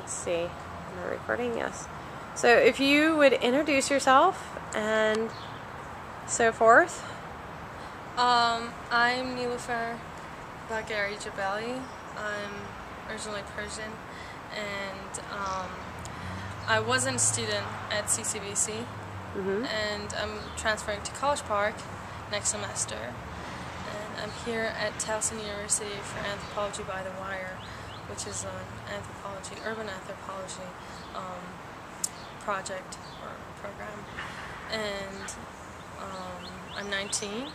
Let's see. Am I recording? Yes. So if you would introduce yourself and so forth. I'm Niloofar Bagheri Jabali. I'm originally Persian, and I wasn't a student at CCBC, and I'm transferring to College Park next semester. And I'm here at Towson University for Anthropology by the Wire, which is an anthropology, urban anthropology project or program. And I'm 19.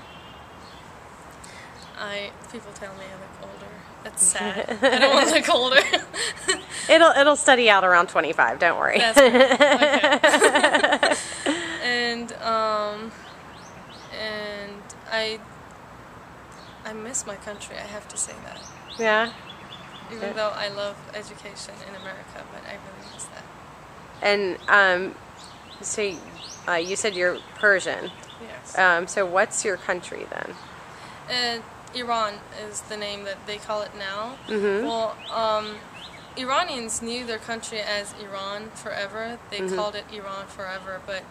People tell me I look older. That's sad. I don't want to look older. It'll study out around 25. Don't worry. That's right. Okay. and I miss my country. I have to say that. Yeah. Even though I love education in America, but I really miss that. And so you said you're Persian. Yes. So what's your country then? Iran is the name that they call it now. Mm-hmm. Well, Iranians knew their country as Iran forever. They called it Iran forever, but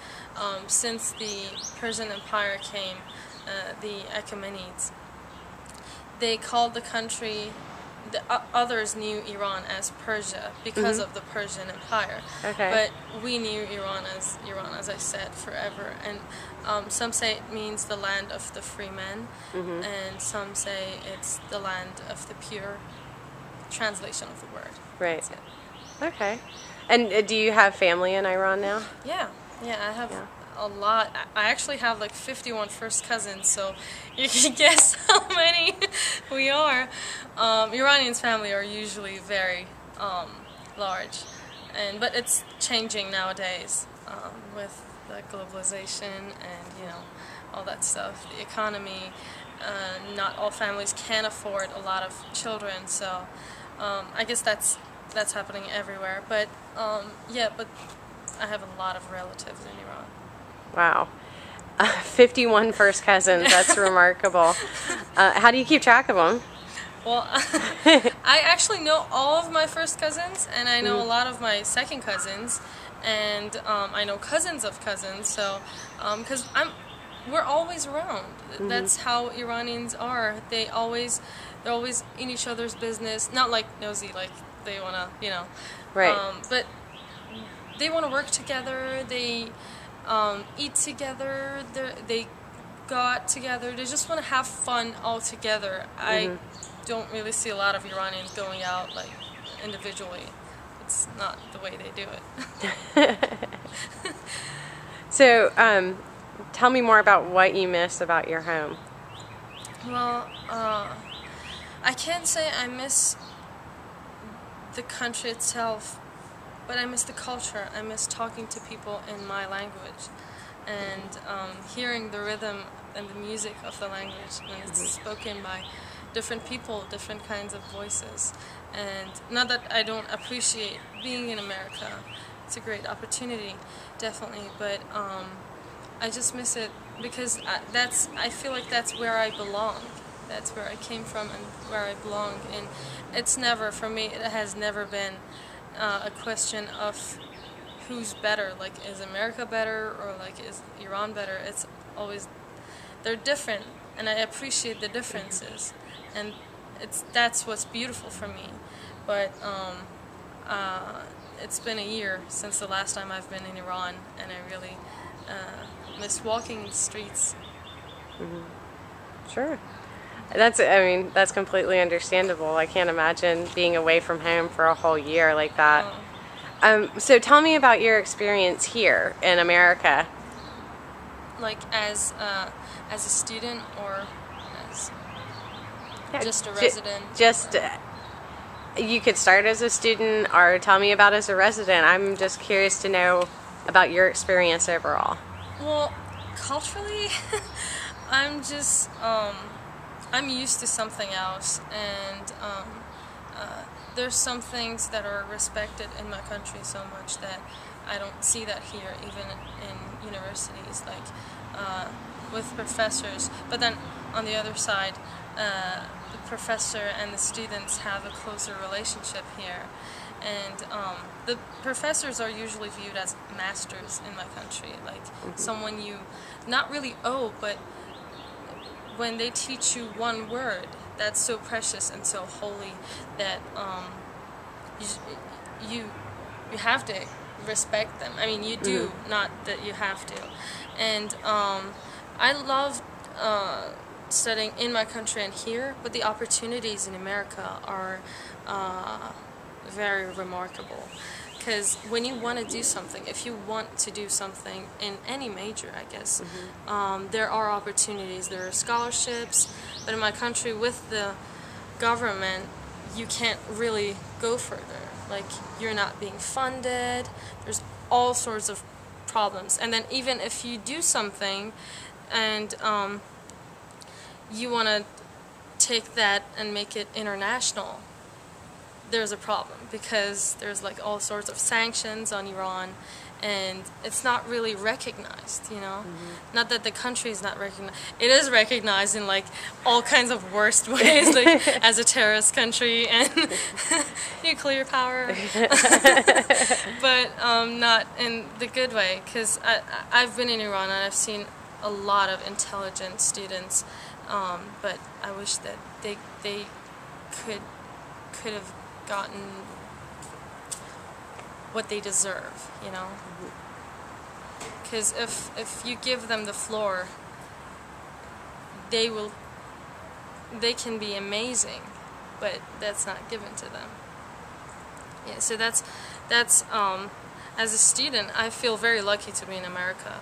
since the Persian Empire came, the Achaemenids, they called the country, others knew Iran as Persia because of the Persian Empire. Okay. But we knew Iran, as I said, forever. And some say it means the land of the free men, and some say it's the land of the pure, translation of the word. Right. Okay. And do you have family in Iran now? Yeah, I have a lot. I actually have like 51 first cousins, so you can guess how many we are. Iranians' family are usually very large, but it's changing nowadays with the globalization and all that stuff. The economy, not all families can afford a lot of children, so I guess that's happening everywhere. But but I have a lot of relatives in Iran. Wow. 51 first cousins. That's remarkable. How do you keep track of them? Well, I actually know all of my first cousins, and I know a lot of my second cousins, and I know cousins of cousins. So, because we're always around. That's how Iranians are. They're always in each other's business. Not like nosy, like they wanna, Right. But they want to work together. They eat together. They go out together. They just want to have fun all together. I don't really see a lot of Iranians going out like individually. It's not the way they do it. So, tell me more about what you miss about your home. Well, I can't say I miss the country itself, but I miss the culture. I miss talking to people in my language and hearing the rhythm and the music of the language when it's spoken by different people, different kinds of voices. And not that I don't appreciate being in America. It's a great opportunity, definitely, but I just miss it because I feel like that's where I belong. That's where I came from and where I belong. And it's never, for me, it has never been a question of who's better. Like, is America better or like is Iran better? It's always, they're different, and I appreciate the differences, and that's what's beautiful for me. But it's been a year since the last time I've been in Iran, and I really miss walking the streets. Sure. That's completely understandable. I can't imagine being away from home for a whole year like that. So tell me about your experience here in America. Like as a student or as just a resident? You could start as a student or tell me about as a resident. I'm just curious to know about your experience overall. Well, culturally, I'm just, I'm used to something else, and there's some things that are respected in my country so much that I don't see that here, even in universities, like with professors. But then on the other side, the professor and the students have a closer relationship here, And the professors are usually viewed as masters in my country, like someone you not really owe, but when they teach you one word that's so precious and so holy that you you have to respect them. I mean, you do, not that you have to. And I love studying in my country and here, but the opportunities in America are very remarkable. Because when you want to do something, if you want to do something in any major, I guess, there are opportunities, there are scholarships, but in my country with the government, you can't really go further. Like, you're not being funded, there's all sorts of problems. And then even if you do something and you want to take that and make it international, there's a problem because there's like all sorts of sanctions on Iran and it's not really recognized, you know? Not that the country is not recognized. It is recognized in like all kinds of worst ways, like as a terrorist country and nuclear power, but not in the good way, because I've been in Iran and I've seen a lot of intelligent students, but I wish that they could have gotten what they deserve, you know? Because if you give them the floor, they can be amazing, but that's not given to them. Yeah, so that's as a student, I feel very lucky to be in America,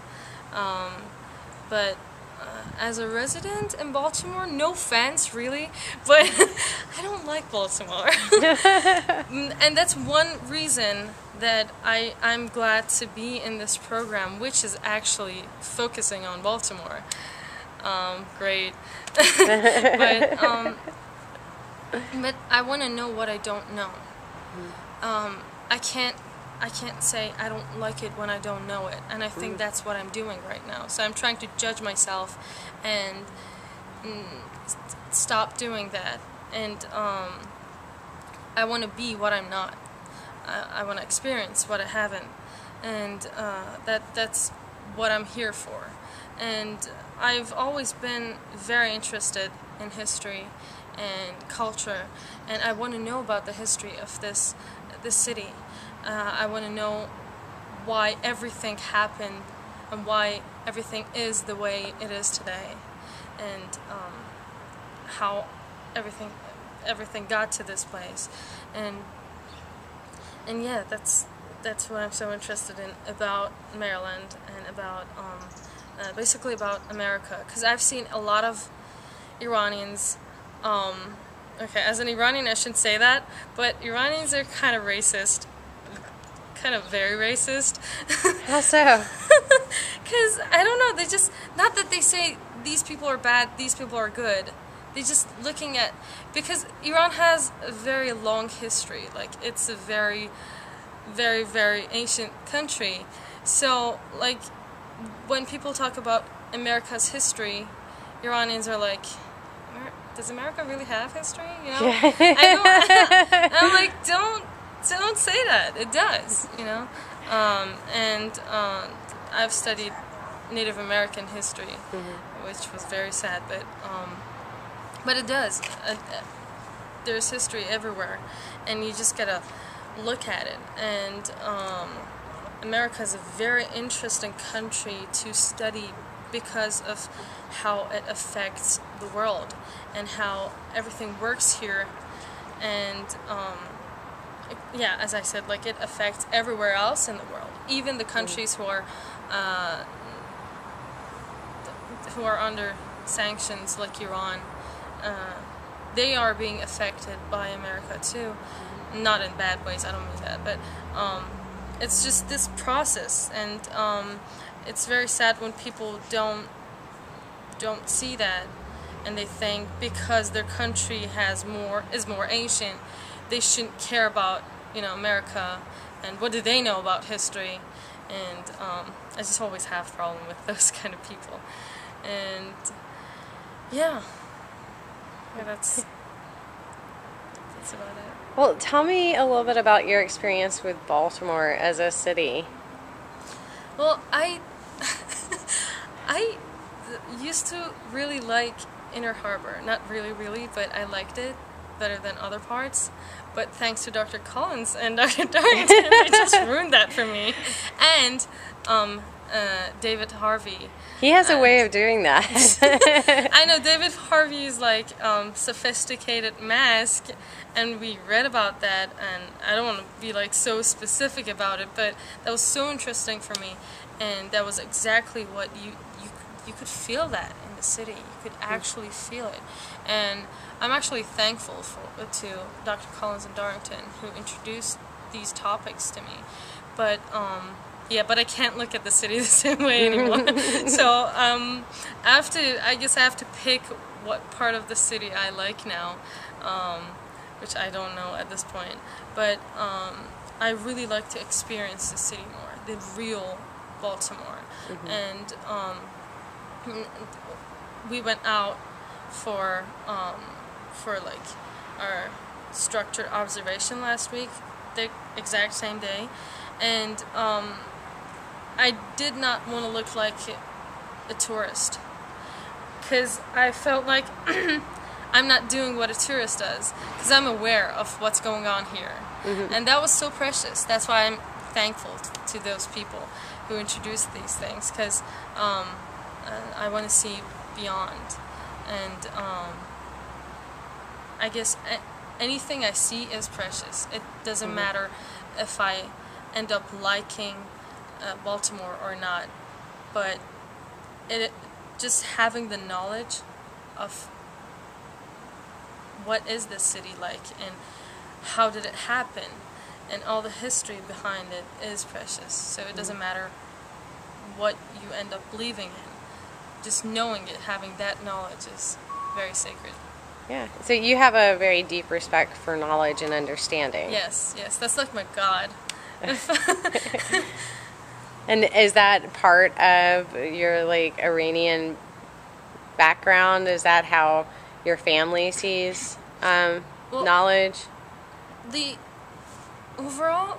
but as a resident in Baltimore, no offense really, but I don't like Baltimore. And that's one reason that I'm glad to be in this program, which is actually focusing on Baltimore. Great. But I want to know what I don't know. I can't say I don't like it when I don't know it, and I think that's what I'm doing right now. So I'm trying to judge myself and stop doing that, and I want to be what I'm not. I want to experience what I haven't, and that's what I'm here for. And I've always been very interested in history and culture, and I want to know about the history of this city. I want to know why everything happened and why everything is the way it is today, and how everything got to this place, and yeah, that's what I'm so interested in about Maryland and about basically about America, because I've seen a lot of Iranians. Okay, as an Iranian, I shouldn't say that, but Iranians are kind of racist. Kind of very racist. How so? Because, I don't know, they just, not that they say these people are bad, these people are good. They just looking at, because Iran has a very long history, like it's a very, very, very ancient country. So, like, when people talk about America's history, Iranians are like, does America really have history? You know? I'm like, don't say that. It does, you know? And I've studied Native American history, which was very sad, but it does. There's history everywhere, and you just gotta look at it. And America is a very interesting country to study because of how it affects the world and how everything works here. And yeah, as I said, like, it affects everywhere else in the world, even the countries who are under sanctions, like Iran. They are being affected by America too, not in bad ways. I don't mean that, but it's just this process, and it's very sad when people don't see that, and they think because their country is more ancient, they shouldn't care about, you know, America, and what do they know about history? And I just always have a problem with those kind of people. And yeah, that's about it. Well, tell me a little bit about your experience with Baltimore as a city. Well, I used to really like Inner Harbor. Not really, really, but I liked it better than other parts. But thanks to Dr. Collins and Dr. Darrington, they just ruined that for me. And David Harvey. He has a way of doing that. I know David Harvey's like sophisticated mask, and we read about that, and I don't want to be like so specific about it, but that was so interesting for me, and that was exactly what you could feel that in the city. You could actually feel it, and I'm actually thankful to Dr. Collins and Darrington who introduced these topics to me, but. Yeah, but I can't look at the city the same way anymore. So I guess I have to pick what part of the city I like now, which I don't know at this point. But I really like to experience the city more, the real Baltimore. And we went out for like our structured observation last week, the exact same day, and I did not want to look like a tourist, because I felt like I'm not doing what a tourist does, because I'm aware of what's going on here. And that was so precious. That's why I'm thankful to those people who introduced these things, because I want to see beyond. And I guess anything I see is precious. It doesn't matter if I end up liking Baltimore or not, but just having the knowledge of what is this city like and how did it happen and all the history behind it is precious. So it doesn't matter what you end up believing in, just knowing it, having that knowledge is very sacred. Yeah, so you have a very deep respect for knowledge and understanding. Yes, that's like my God. And is that part of your like Iranian background? Is that how your family sees knowledge? The overall,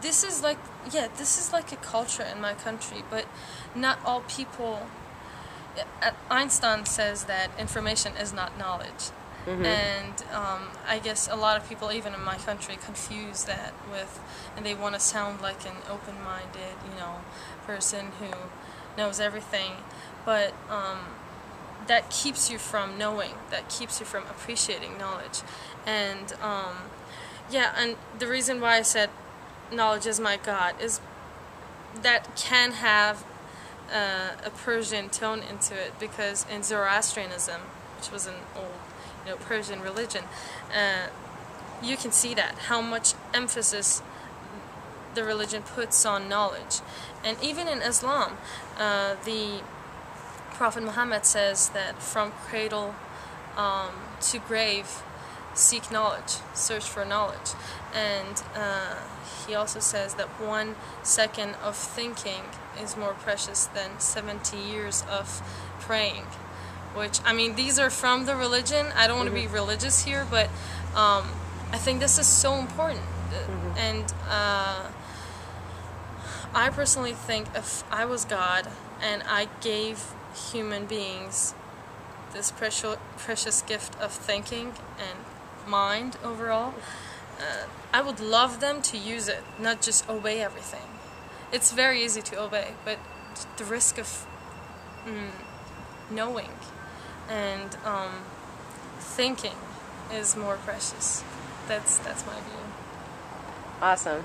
this is like a culture in my country, but not all people. Einstein says that information is not knowledge. And I guess a lot of people, even in my country, confuse that with, and they want to sound like an open-minded, person who knows everything. But that keeps you from knowing. That keeps you from appreciating knowledge. And and the reason why I said knowledge is my God is that can have a Persian tone into it, because in Zoroastrianism, which was an old Persian religion, you can see that, how much emphasis the religion puts on knowledge. And even in Islam, the Prophet Muhammad says that from cradle to grave, seek knowledge, search for knowledge. And he also says that 1 second of thinking is more precious than 70 years of praying. Which, I mean, these are from the religion. I don't want to be religious here, but I think this is so important. And I personally think if I was God and I gave human beings this precious gift of thinking and mind overall, I would love them to use it, not just obey everything. It's very easy to obey, but the risk of knowing and thinking is more precious. That's my view. Awesome.